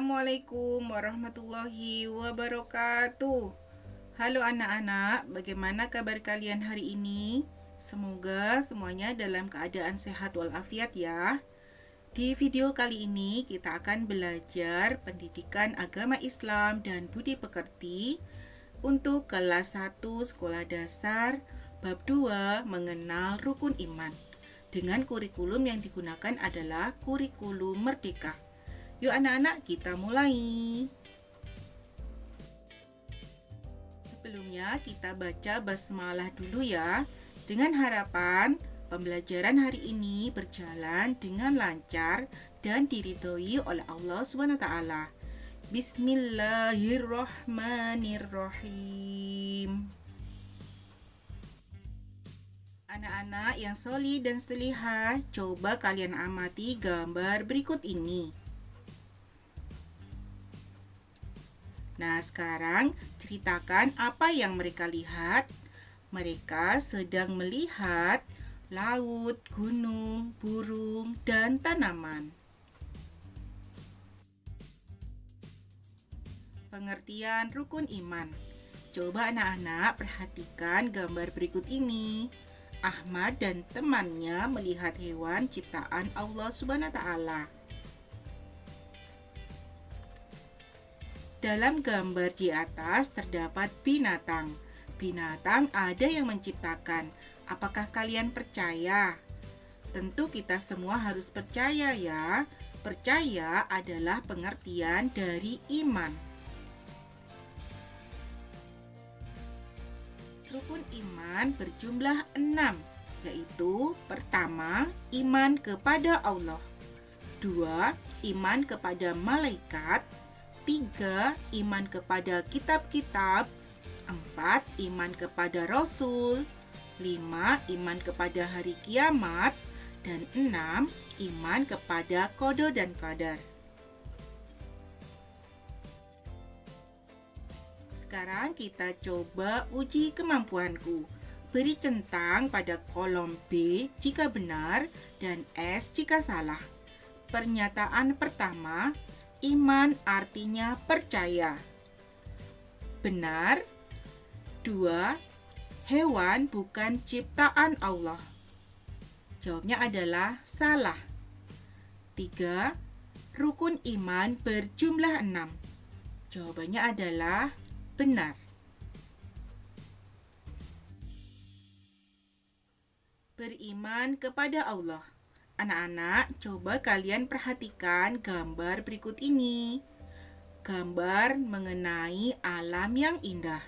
Assalamualaikum warahmatullahi wabarakatuh. Halo anak-anak, bagaimana kabar kalian hari ini? Semoga semuanya dalam keadaan sehat walafiat ya. Di video kali ini kita akan belajar pendidikan agama Islam dan budi pekerti untuk kelas 1 sekolah dasar bab 2 mengenal rukun iman. Dengan kurikulum yang digunakan adalah kurikulum Merdeka. Yuk anak-anak, kita mulai. Sebelumnya kita baca basmalah dulu ya. Dengan harapan pembelajaran hari ini berjalan dengan lancar dan diridhoi oleh Allah SWT. Bismillahirrohmanirrohim. Anak-anak yang solih dan solihah, coba kalian amati gambar berikut ini. Nah, sekarang ceritakan apa yang mereka lihat. Mereka sedang melihat laut, gunung, burung, dan tanaman. Pengertian rukun iman. Coba anak-anak perhatikan gambar berikut ini. Ahmad dan temannya melihat hewan ciptaan Allah SWT. Dalam gambar di atas terdapat binatang. Binatang ada yang menciptakan. Apakah kalian percaya? Tentu kita semua harus percaya ya. Percaya adalah pengertian dari iman. Rukun iman berjumlah 6, yaitu pertama, iman kepada Allah. 2, iman kepada malaikat. 3, iman kepada kitab-kitab. 4, iman kepada Rasul. 5, iman kepada hari kiamat. Dan 6, iman kepada qada dan qadar. Sekarang kita coba uji kemampuanku. Beri centang pada kolom B jika benar dan S jika salah. Pernyataan pertama, iman artinya percaya. Benar. 2. Hewan bukan ciptaan Allah. Jawabnya adalah salah. 3. Rukun iman berjumlah 6. Jawabannya adalah benar. Beriman kepada Allah. Anak-anak, coba kalian perhatikan gambar berikut ini. Gambar mengenai alam yang indah.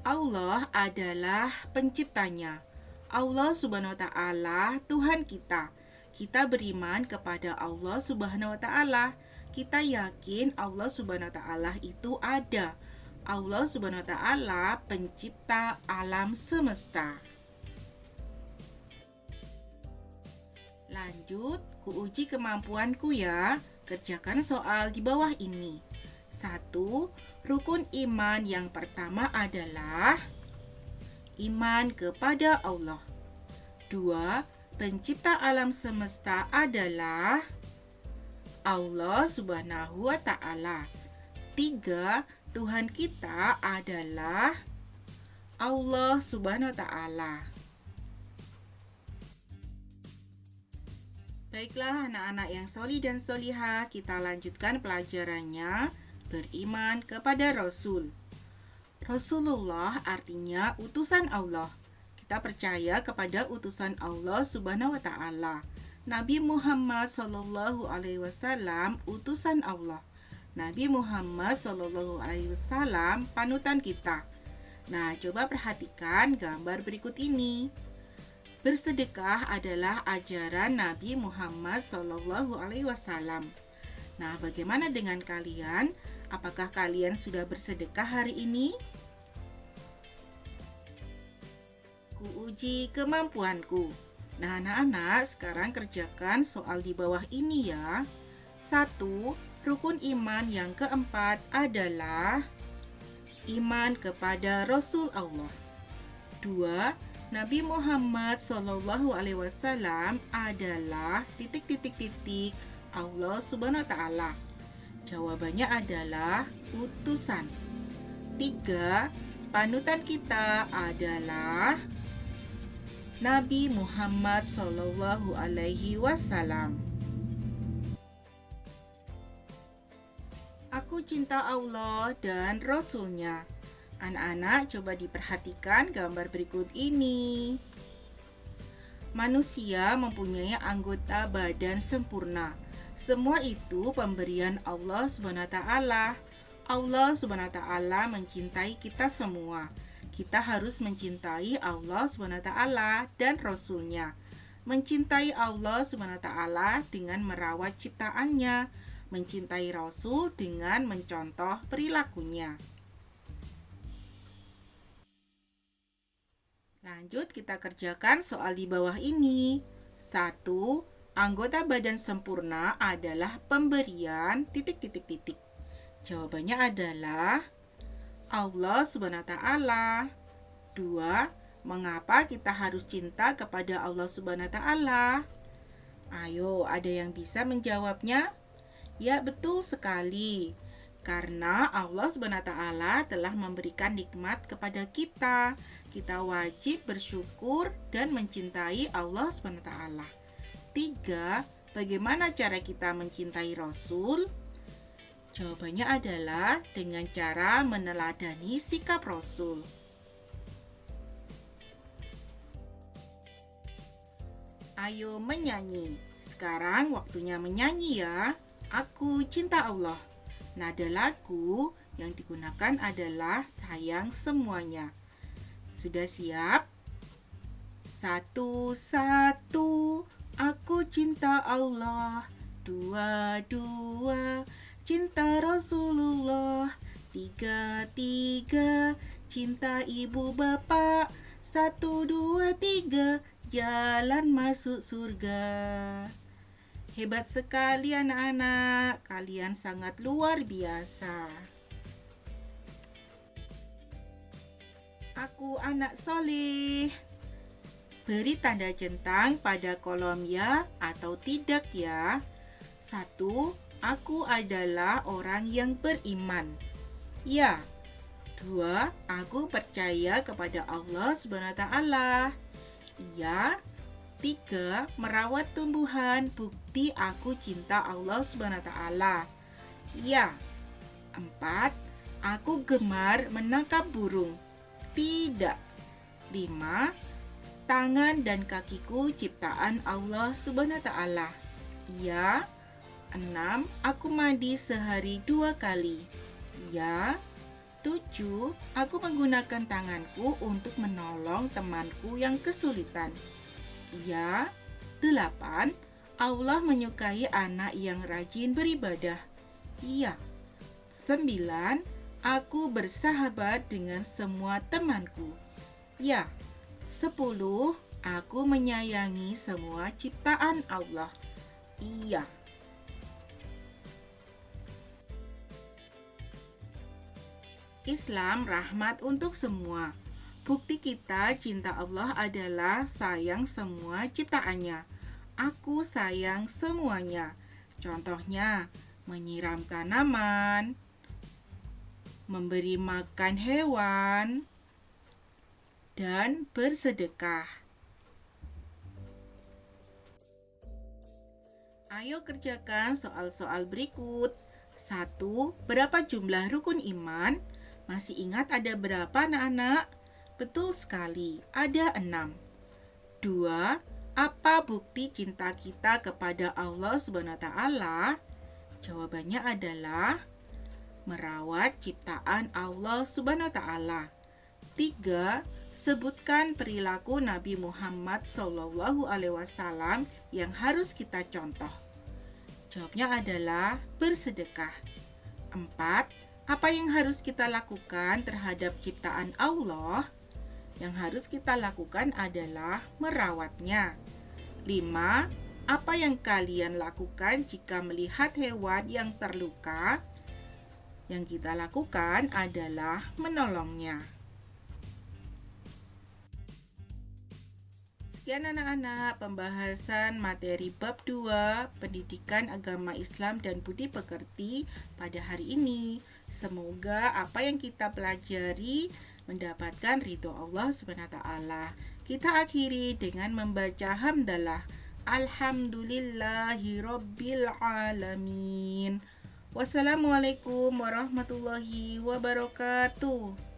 Allah adalah penciptanya. Allah Subhanahu wa Ta'ala Tuhan kita. Kita beriman kepada Allah Subhanahu wa Ta'ala. Kita yakin Allah Subhanahu wa Ta'ala itu ada. Allah Subhanahu wa Ta'ala pencipta alam semesta. Lanjut, kuuji kemampuanku ya. Kerjakan soal di bawah ini. 1. Rukun iman yang pertama adalah iman kepada Allah. 2. Pencipta alam semesta adalah Allah Subhanahu wa Ta'ala. 3. Tuhan kita adalah Allah Subhanahu wa Ta'ala. Baiklah anak-anak yang solih dan solihah, kita lanjutkan pelajarannya. Beriman kepada Rasul. Rasulullah artinya utusan Allah. Kita percaya kepada utusan Allah Subhanahu wa Ta'ala. Nabi Muhammad Sallallahu Alaihi Wasallam utusan Allah. Nabi Muhammad Sallallahu Alaihi Wasallam panutan kita. Nah, coba perhatikan gambar berikut ini. Bersedekah adalah ajaran Nabi Muhammad Sallallahu Alaihi Wasallam. Nah, bagaimana dengan kalian? Apakah kalian sudah bersedekah hari ini? Kuuji kemampuanku. Nah, anak-anak, sekarang kerjakan soal di bawah ini ya. 1. Rukun iman yang keempat adalah iman kepada Rasul Allah. 2. Nabi Muhammad Shallallahu Alaihi Wasallam adalah Allah Subhanahu wa taala? Jawabannya adalah utusan. 3. Panutan kita adalah Nabi Muhammad Sallallahu Alaihi Wasallam. Aku cinta Allah dan Rasulnya. Anak-anak, coba diperhatikan gambar berikut ini. Manusia mempunyai anggota badan sempurna. Semua itu pemberian Allah SWT. Allah SWT mencintai kita semua. Kita harus mencintai Allah SWT dan Rasulnya. Mencintai Allah SWT dengan merawat ciptaannya. Mencintai Rasul dengan mencontoh perilakunya. Lanjut, kita kerjakan soal di bawah ini. 1. Anggota badan sempurna adalah pemberian ... Jawabannya adalah Allah Subhanahu wa taala. 2. Mengapa kita harus cinta kepada Allah Subhanahu wa taala? Ayo, ada yang bisa menjawabnya? Ya, betul sekali. Karena Allah Subhanahu wa taala telah memberikan nikmat kepada kita. Kita wajib bersyukur dan mencintai Allah Subhanahu wa taala. 3. Bagaimana cara kita mencintai Rasul? Jawabannya adalah dengan cara meneladani sikap Rasul. Ayo menyanyi. Sekarang waktunya menyanyi ya. Aku cinta Allah. Nada lagu yang digunakan adalah sayang semuanya. Sudah siap? 1, 1. Aku cinta Allah. 2, 2. Cinta Rasulullah. 3, 3. Cinta ibu bapak. 1, 2, 3. Jalan masuk surga. Hebat sekali anak-anak. Kalian sangat luar biasa. Aku anak soleh. Beri tanda centang pada kolom ya atau tidak ya. 1. Aku adalah orang yang beriman. Ya. 2. Aku percaya kepada Allah Subhanahu wa taala. Ya. 3. Merawat tumbuhan, bukti aku cinta Allah Subhanahu wa taala. Ya. 4. Aku gemar menangkap burung. Tidak. 5. Tangan dan kakiku ciptaan Allah Subhanahu wa taala. Ya. 6. Aku mandi sehari 2 kali. Ya. 7. Aku menggunakan tanganku untuk menolong temanku yang kesulitan. Ya. 8. Allah menyukai anak yang rajin beribadah. Iya. 9. Aku bersahabat dengan semua temanku. Ya. 10. Aku menyayangi semua ciptaan Allah. Iya. Islam rahmat untuk semua. Bukti kita cinta Allah adalah sayang semua ciptaannya. Aku sayang semuanya. Contohnya, menyiram tanaman, memberi makan hewan, dan bersedekah. Ayo kerjakan soal-soal berikut. 1. Berapa jumlah rukun iman? Masih ingat ada berapa anak-anak? Betul sekali, ada 6. 2. Apa bukti cinta kita kepada Allah Subhanahu wa taala? Jawabannya adalah merawat ciptaan Allah Subhanahu wa taala. 3. Sebutkan perilaku Nabi Muhammad Sallallahu Alaihi Wasallam yang harus kita contoh. Jawabnya adalah bersedekah. 4. Apa yang harus kita lakukan terhadap ciptaan Allah? Yang harus kita lakukan adalah merawatnya. 5. Apa yang kalian lakukan jika melihat hewan yang terluka? Yang kita lakukan adalah menolongnya. Sekian anak-anak pembahasan materi bab 2 Pendidikan Agama Islam dan Budi Pekerti pada hari ini. Semoga apa yang kita pelajari mendapatkan ridho Allah Subhanahu wa taala. Kita akhiri dengan membaca hamdalah. Alhamdulillahirabbil alamin. Wassalamualaikum warahmatullahi wabarakatuh.